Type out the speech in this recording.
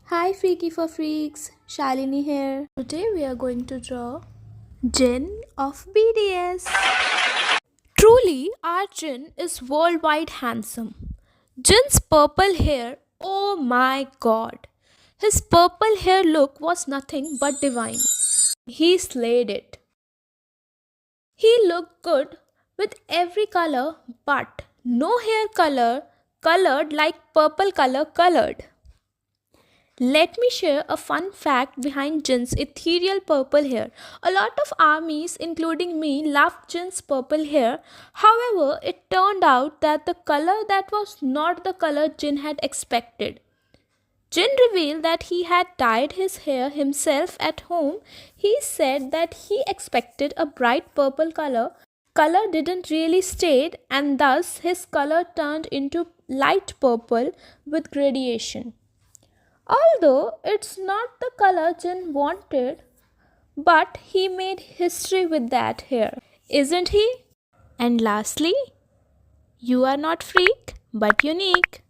Hi Freaky for Freaks, Shalini here. Today we are going to draw Jin of BTS. Truly, our Jin is worldwide handsome. Jin's purple hair, oh my god. His purple hair look was nothing but divine. He slayed it. He looked good with every color but no hair color colored like purple color colored. Let me share a fun fact behind Jin's ethereal purple hair. A lot of armies, including me, loved Jin's purple hair. However, it turned out that the color that was not the color Jin had expected. Jin revealed that he had dyed his hair himself at home. He said that he expected a bright purple color. Color didn't really stay, and thus his color turned into light purple with gradation. Although it's not the color Jin wanted, but he made history with that hair, isn't he? And lastly, you are not freak but unique.